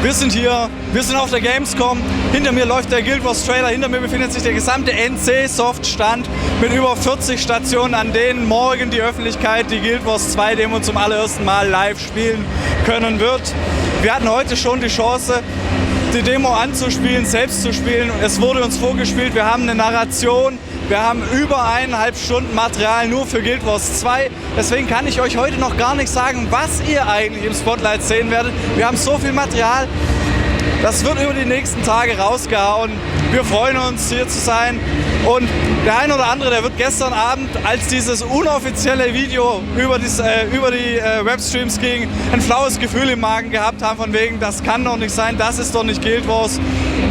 Wir sind hier, wir sind auf der Gamescom. Hinter mir läuft der Guild Wars Trailer, hinter mir befindet sich der gesamte NC-Soft-Stand mit über 40 Stationen, an denen morgen die Öffentlichkeit die Guild Wars 2 Demo zum allerersten Mal live spielen können wird. Wir hatten heute schon die Chance, die Demo anzuspielen, selbst zu spielen. Es wurde uns vorgespielt, wir haben eine Narration, wir haben über 1,5 Stunden Material nur für Guild Wars 2. Deswegen kann ich euch heute noch gar nicht sagen, was ihr eigentlich im Spotlight sehen werdet. Wir haben so viel Material, das wird über die nächsten Tage rausgehauen. Wir freuen uns, hier zu sein. Und der ein oder andere, der wird gestern Abend, als dieses unoffizielle Video über die Webstreams ging, ein flaues Gefühl im Magen gehabt haben, von wegen, das kann doch nicht sein, das ist doch nicht Guild Wars.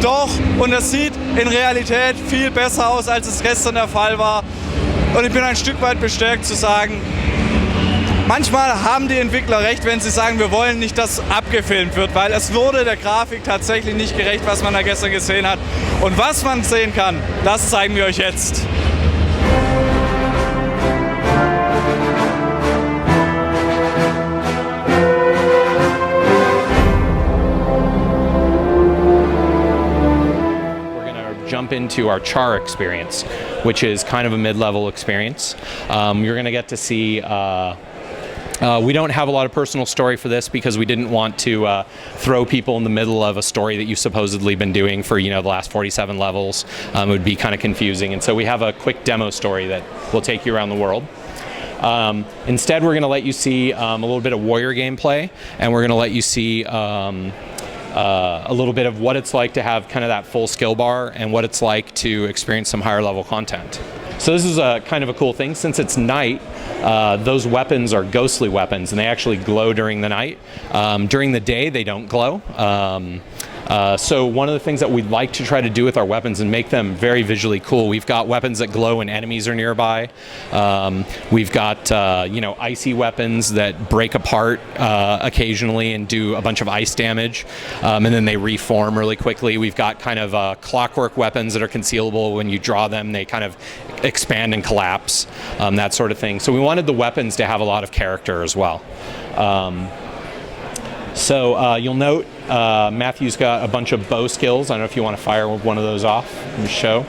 Doch, und es sieht in Realität viel besser aus, als es gestern der Fall war. Und ich bin ein Stück weit bestärkt zu sagen, manchmal haben die Entwickler recht, wenn sie sagen, wir wollen nicht, dass abgefilmt wird, weil es wurde der Grafik tatsächlich nicht gerecht, was man da gestern gesehen hat. Und was man sehen kann, das zeigen wir euch jetzt. Jump into our Charr experience, which is kind of a mid-level experience. You're going to get to see we don't have a lot of personal story for this because we didn't want to throw people in the middle of a story that you've supposedly been doing for, the last 47 levels. It would be kind of confusing, and so we have a quick demo story that will take you around the world. Instead, we're going to let you see a little bit of warrior gameplay, and we're going to let you see a little bit of what it's like to have kind of that full skill bar and what it's like to experience some higher level content. So this is a kind of a cool thing. Since it's night, those weapons are ghostly weapons and they actually glow during the night. During the day, they don't glow. So one of the things that we'd like to try to do with our weapons and make them very visually cool, we've got weapons that glow when enemies are nearby. We've got icy weapons that break apart occasionally and do a bunch of ice damage, and then they reform really quickly. We've got kind of clockwork weapons that are concealable. When you draw them, they kind of expand and collapse, that sort of thing. So we wanted the weapons to have a lot of character as well. So you'll note Matthew's got a bunch of bow skills. I don't know if you want to fire one of those off in the show.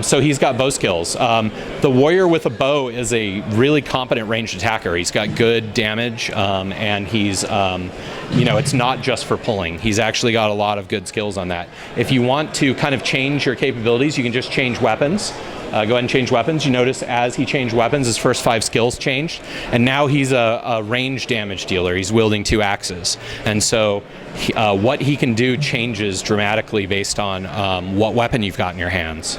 So he's got bow skills. The warrior with a bow is a really competent ranged attacker. He's got good damage, and he's, it's not just for pulling. He's actually got a lot of good skills on that. If you want to kind of change your capabilities, you can just change weapons. Go ahead and change weapons. You notice as he changed weapons, his first 5 skills changed, and now he's a range damage dealer. He's wielding 2 axes, and so what he can do changes dramatically based on what weapon you've got in your hands.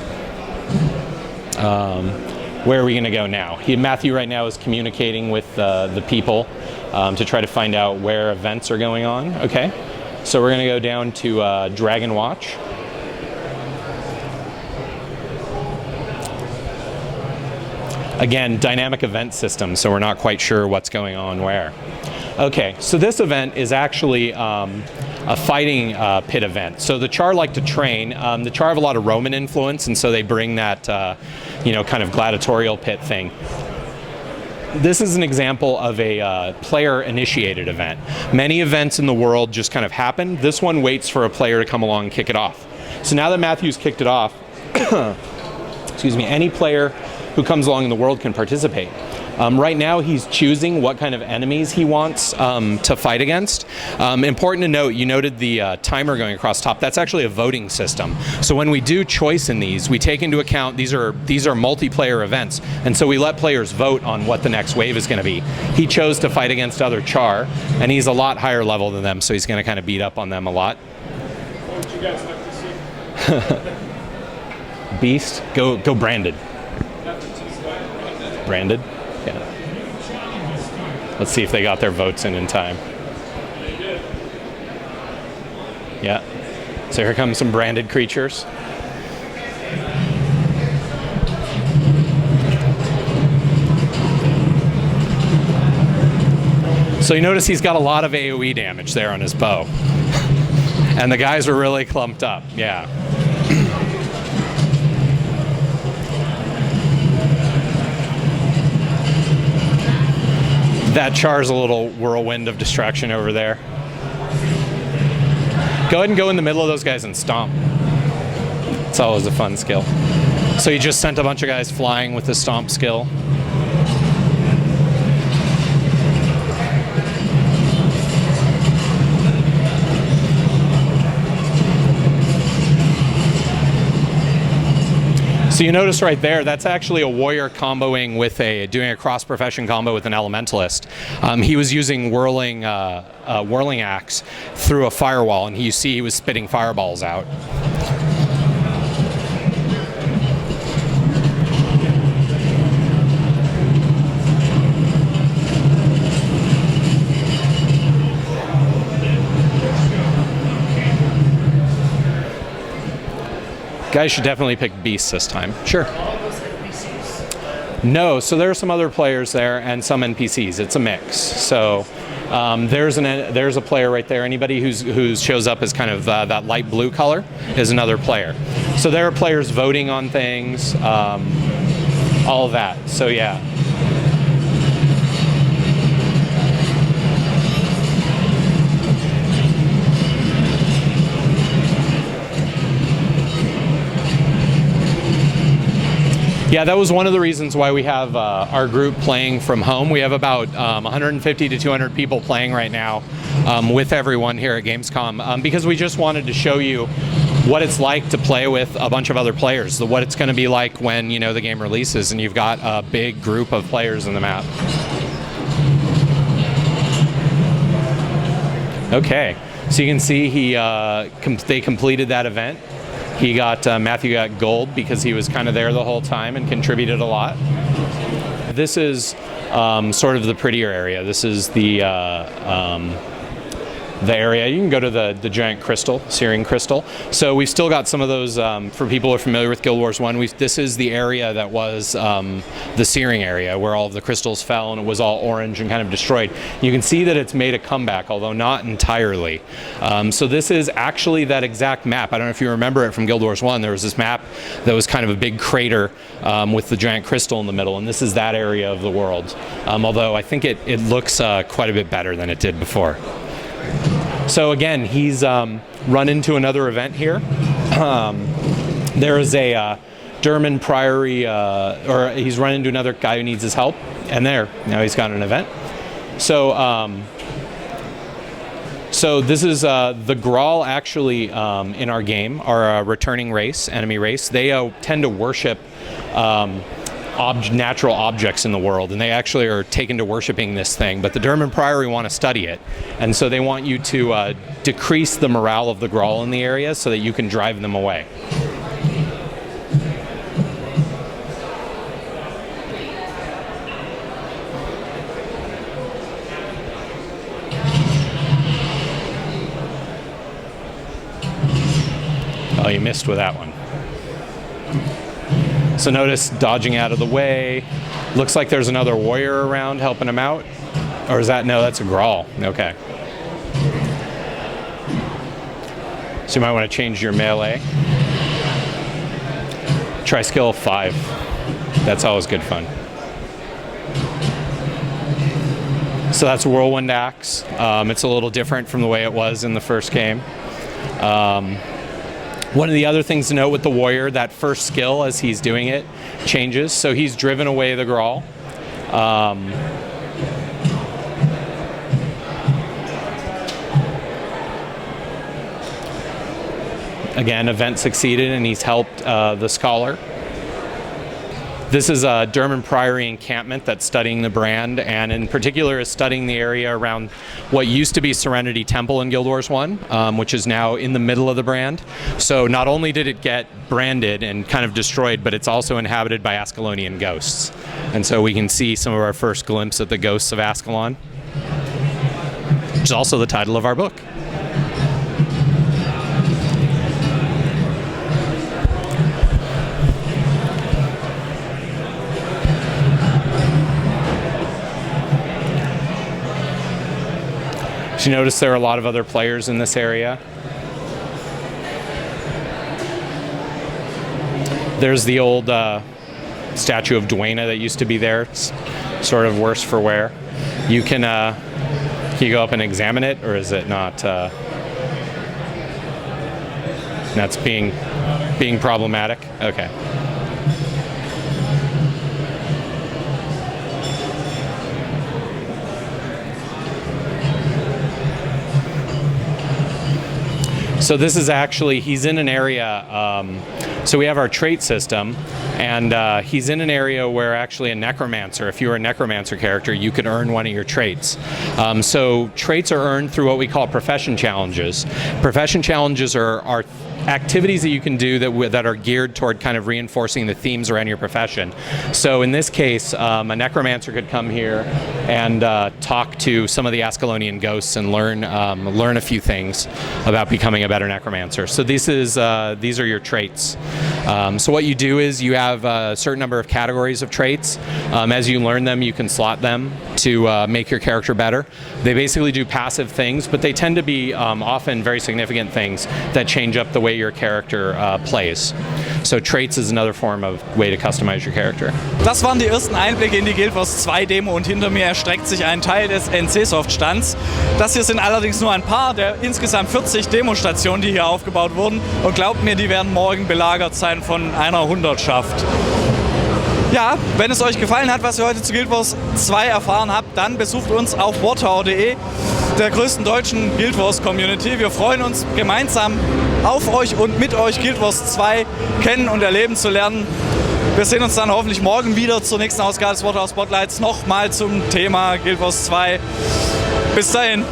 Where are we going to go now? Matthew right now is communicating with the people to try to find out where events are going on. Okay, so we're going to go down to Dragon Watch. Again, dynamic event system, so we're not quite sure what's going on where. Okay, so this event is actually a fighting pit event. So the Charr like to train. The Charr have a lot of Roman influence, and so they bring that, kind of gladiatorial pit thing. This is an example of a player-initiated event. Many events in the world just kind of happen. This one waits for a player to come along and kick it off. So now that Matthew's kicked it off, excuse me, any player who comes along in the world can participate. Right now he's choosing what kind of enemies he wants to fight against. Important to note, you noted the timer going across top. That's actually a voting system. So when we do choice in these, we take into account these are multiplayer events, and so we let players vote on what the next wave is going to be. He chose to fight against other Charr, and he's a lot higher level than them, so he's going to kind of beat up on them a lot. What would you guys like to see? Beast, go branded. Branded? Yeah. Let's see if they got their votes in time. They did. Yeah. So here come some branded creatures. So you notice he's got a lot of AoE damage there on his bow. And the guys were really clumped up. Yeah. That Charr's a little whirlwind of destruction over there. Go ahead and go in the middle of those guys and stomp. It's always a fun skill. So he just sent a bunch of guys flying with the stomp skill. So you notice right there, that's actually a warrior comboing with doing a cross profession combo with an elementalist. He was using whirling axe through a firewall, and you see he was spitting fireballs out. Guys should definitely pick beasts this time. Sure. No, so there are some other players there and some NPCs. It's a mix. So there's a player right there. Anybody who shows up as kind of that light blue color is another player. So there are players voting on things, all of that. So yeah. Yeah, that was one of the reasons why we have our group playing from home. We have about 150 to 200 people playing right now with everyone here at Gamescom because we just wanted to show you what it's like to play with a bunch of other players, what it's going to be like when the game releases and you've got a big group of players in the map. Okay, so you can see they completed that event. Matthew got gold because he was kind of there the whole time and contributed a lot. This is sort of the prettier area. This is the area. You can go to the giant crystal, searing crystal. So we've still got some of those for people who are familiar with Guild Wars 1. This is the area that was the searing area where all of the crystals fell and it was all orange and kind of destroyed. You can see that it's made a comeback, although not entirely. So this is actually that exact map. I don't know if you remember it from Guild Wars 1. There was this map that was kind of a big crater with the giant crystal in the middle, and this is that area of the world. Although I think it looks quite a bit better than it did before. So again, he's run into another event here. There is a Derman Priory, or he's run into another guy who needs his help, and now he's got an event. So so this is the Grawl actually in our game are a returning race, enemy race. They tend to worship natural objects in the world, and they actually are taken to worshiping this thing, but the Derman Priory want to study it, and so they want you to decrease the morale of the Grawl in the area so that you can drive them away. Oh, you missed with that one. So notice dodging out of the way. Looks like there's another warrior around helping him out. Or is that, no, that's a Grawl. Okay. So you might want to change your melee. Try skill 5. That's always good fun. So that's Whirlwind Axe. It's a little different from the way it was in the first game. One of the other things to note with the warrior, that first skill as he's doing it changes. So he's driven away the Grawl. Again, event succeeded and he's helped the scholar. This is a Derman Priory encampment that's studying the brand, and in particular is studying the area around what used to be Serenity Temple in Guild Wars 1, which is now in the middle of the brand. So not only did it get branded and kind of destroyed, but it's also inhabited by Ascalonian ghosts. And so we can see some of our first glimpse at the ghosts of Ascalon, which is also the title of our book. So you notice there are a lot of other players in this area. There's the old statue of Duena that used to be there. It's sort of worse for wear. You can you go up and examine it, or is it not? That's being problematic. Okay. So this is actually, he's in an area, so we have our trait system, and he's in an area where actually a necromancer, if you're a necromancer character, you could earn one of your traits. So traits are earned through what we call profession challenges. Profession challenges are activities that you can do that are geared toward kind of reinforcing the themes around your profession. So in this case, a necromancer could come here and talk to some of the Ascalonian ghosts and learn a few things about becoming a better necromancer. So these are your traits. So what you do is you have a certain number of categories of traits. As you learn them, you can slot them to make your character better. They basically do passive things, but they tend to be often very significant things that change up the way your character plays. So traits is another form of way to customize your character. Das waren die ersten Einblicke in die Guild Wars 2 Demo und hinter mir erstreckt sich ein Teil des NC-Soft-Stands. Das hier sind allerdings nur ein paar der insgesamt 40 Demostationen, die hier aufgebaut wurden. Und glaubt mir, die werden morgen belagert sein von einer Hundertschaft. Ja, wenn es euch gefallen hat, was ihr heute zu Guild Wars 2 erfahren habt, dann besucht uns auf wartower.de, der größten deutschen Guild Wars Community. Wir freuen uns, gemeinsam auf euch und mit euch Guild Wars 2 kennen und erleben zu lernen. Wir sehen uns dann hoffentlich morgen wieder zur nächsten Ausgabe des Wartower Spotlights, nochmal zum Thema Guild Wars 2. Bis dahin.